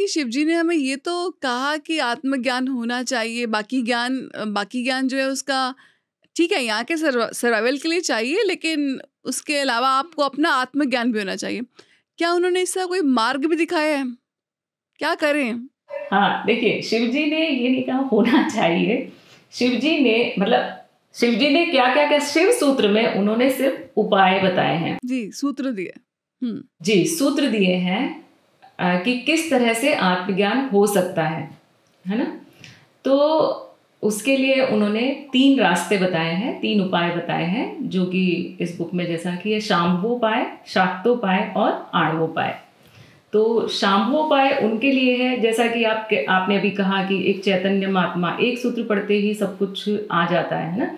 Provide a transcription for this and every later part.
कि शिवजी ने हमें ये तो कहा कि आत्मज्ञान होना चाहिए, बाकी ज्ञान जो है उसका ठीक है, यहाँ के सर्वाइवल के लिए चाहिए, लेकिन उसके अलावा आपको अपना आत्मज्ञान भी होना चाहिए। क्या उन्होंने इसका कोई मार्ग भी दिखाया है? क्या करें? हाँ, देखिए शिव जी ने ये नहीं कहा होना चाहिए। शिव जी ने मतलब शिव जी ने क्या शिव सूत्र में उन्होंने सिर्फ उपाय बताए हैं। जी, सूत्र दिए। जी, सूत्र दिए हैं कि किस तरह से आत्मज्ञान हो सकता है ना? तो उसके लिए उन्होंने 3 रास्ते बताए हैं, 3 उपाय बताए हैं, जो कि इस बुक में जैसा कि है शांभवोपाय, शाक्तोपाय और आणवोपाय। तो शांभवोपाय उनके लिए है, जैसा कि आपने अभी कहा कि एक चैतन्य महात्मा, एक सूत्र पढ़ते ही सब कुछ आ जाता है ना?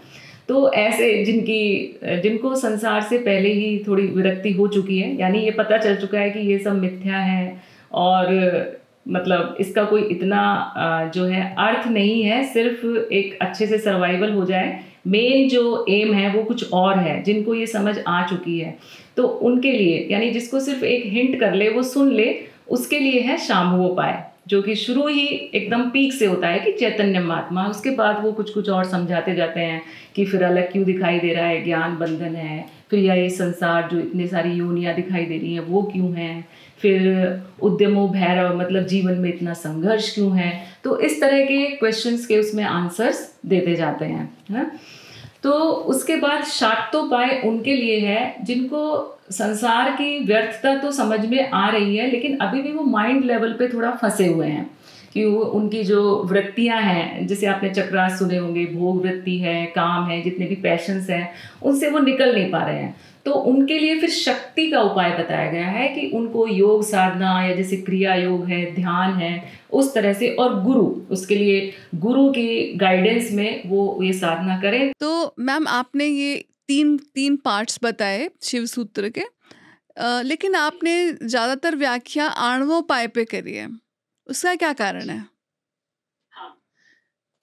तो ऐसे जिनको संसार से पहले ही थोड़ी विरक्ति हो चुकी है, यानी ये पता चल चुका है कि ये सब मिथ्या है और मतलब इसका कोई इतना जो है अर्थ नहीं है, सिर्फ एक अच्छे से सर्वाइवल हो जाए, मेन जो एम है वो कुछ और है, जिनको ये समझ आ चुकी है, तो उनके लिए, यानी जिसको सिर्फ एक हिंट कर ले, वो सुन ले, उसके लिए है शांभवोपाय, जो कि शुरू ही एकदम पीक से होता है कि चैतन्य महात्मा, उसके बाद वो कुछ और समझाते जाते हैं कि फिर अलग क्यों दिखाई दे रहा है, ज्ञान बंधन है, फिर ये संसार जो इतनी सारी योनियाँ दिखाई दे रही हैं वो क्यों हैं, फिर उद्यमो भैरव मतलब जीवन में इतना संघर्ष क्यों है। तो इस तरह के क्वेश्चंस के उसमें आंसर्स देते जाते हैं, है ना? तो उसके बाद शाक्तोपाय उनके लिए है जिनको संसार की व्यर्थता तो समझ में आ रही है, लेकिन अभी भी वो माइंड लेवल पे थोड़ा फंसे हुए हैं कि वो उनकी जो वृत्तियां हैं, जैसे आपने चक्रास सुने होंगे, भोग वृत्ति है, काम है, जितने भी पैशंस हैं, उनसे वो निकल नहीं पा रहे हैं। तो उनके लिए फिर शक्ति का उपाय बताया गया है कि उनको योग साधना या जैसे क्रिया योग है, ध्यान है, उस तरह से, और गुरु, उसके लिए गुरु की गाइडेंस में वो ये साधना करें। तो मैम आपने ये तीन पार्ट्स बताए शिव सूत्र के, लेकिन आपने ज़्यादातर व्याख्या आणवोपाय पे करी है, उसका क्या कारण है?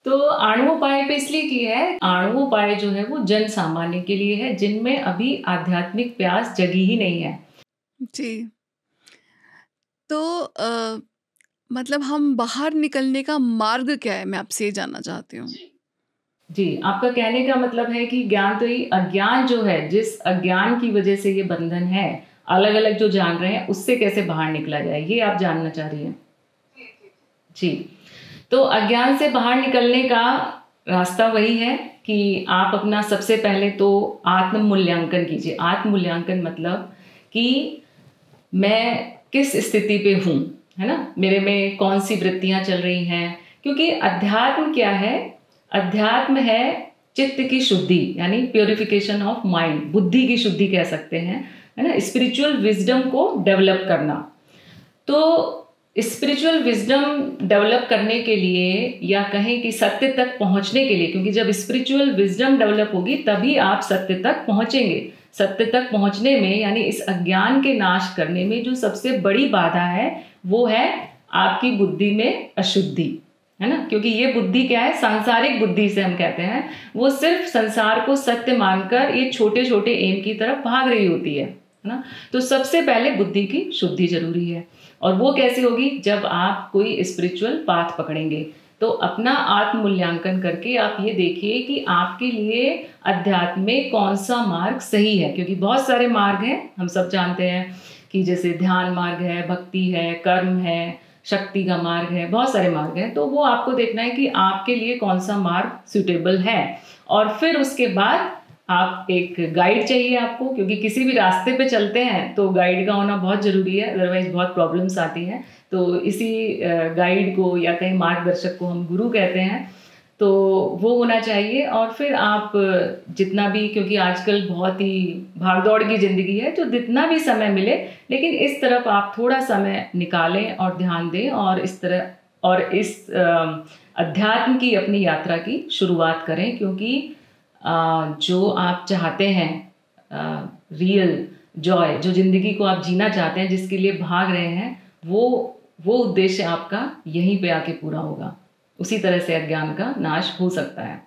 तो आणवोपाय पे इसलिए की है, आणवोपाय जो है वो जन सामान्य के लिए है, जिनमें अभी आध्यात्मिक प्यास जगी ही नहीं है। जी। तो मतलब हम बाहर निकलने का मार्ग क्या है, मैं आपसे ये जानना चाहती हूँ। जी, आपका कहने का मतलब है कि ज्ञान तो ही, अज्ञान जो है, जिस अज्ञान की वजह से ये बंधन है, अलग अलग जो जान रहे हैं, उससे कैसे बाहर निकला जाए, ये आप जानना चाह रही हैं। जी, तो अज्ञान से बाहर निकलने का रास्ता वही है कि आप अपना सबसे पहले तो आत्म मूल्यांकन कीजिए। आत्म मूल्यांकन मतलब कि मैं किस स्थिति पे हूँ, है ना? मेरे में कौन सी वृत्तियाँ चल रही हैं, क्योंकि अध्यात्म क्या है? अध्यात्म है चित्त की शुद्धि, यानी प्योरिफिकेशन ऑफ माइंड, बुद्धि की शुद्धि कह सकते हैं, है ना? स्पिरिचुअल विजडम को डेवलप करना। तो स्पिरिचुअल विजडम डेवलप करने के लिए, या कहें कि सत्य तक पहुंचने के लिए, क्योंकि जब स्पिरिचुअल विजडम डेवलप होगी तभी आप सत्य तक पहुंचेंगे। सत्य तक पहुंचने में, यानी इस अज्ञान के नाश करने में जो सबसे बड़ी बाधा है वो है आपकी बुद्धि में अशुद्धि, है ना? क्योंकि ये बुद्धि क्या है? सांसारिक बुद्धि से हम कहते हैं, वो सिर्फ संसार को सत्य मानकर ये छोटे छोटे एम की तरफ भाग रही होती है ना? तो सबसे पहले बुद्धि की शुद्धि जरूरी है, और वो कैसे होगी? जब आप कोई स्पिरिचुअल पाथ पकड़ेंगे। तो अपना आत्म मूल्यांकन करके आप ये देखिए कि आपके लिए अध्यात्म में कौन सा मार्ग सही है, क्योंकि बहुत सारे मार्ग हैं, हम सब जानते हैं कि जैसे ध्यान मार्ग है, भक्ति है, कर्म है, शक्ति का मार्ग है, बहुत सारे मार्ग हैं। तो वो आपको देखना है कि आपके लिए कौन सा मार्ग सूटेबल है, और फिर उसके बाद आप एक गाइड चाहिए आपको, क्योंकि किसी भी रास्ते पे चलते हैं तो गाइड का होना बहुत ज़रूरी है, अदरवाइज बहुत प्रॉब्लम्स आती हैं। तो इसी गाइड को या कहीं मार्गदर्शक को हम गुरु कहते हैं, तो वो होना चाहिए। और फिर आप जितना भी, क्योंकि आजकल बहुत ही भागदौड़ की ज़िंदगी है, तो जितना भी समय मिले, लेकिन इस तरफ आप थोड़ा समय निकालें और ध्यान दें, और इस तरह और इस अध्यात्म की अपनी यात्रा की शुरुआत करें, क्योंकि जो आप चाहते हैं, रियल जॉय, जो ज़िंदगी को आप जीना चाहते हैं, जिसके लिए भाग रहे हैं, वो उद्देश्य आपका यहीं पे आके पूरा होगा। उसी तरह से अज्ञान का नाश हो सकता है।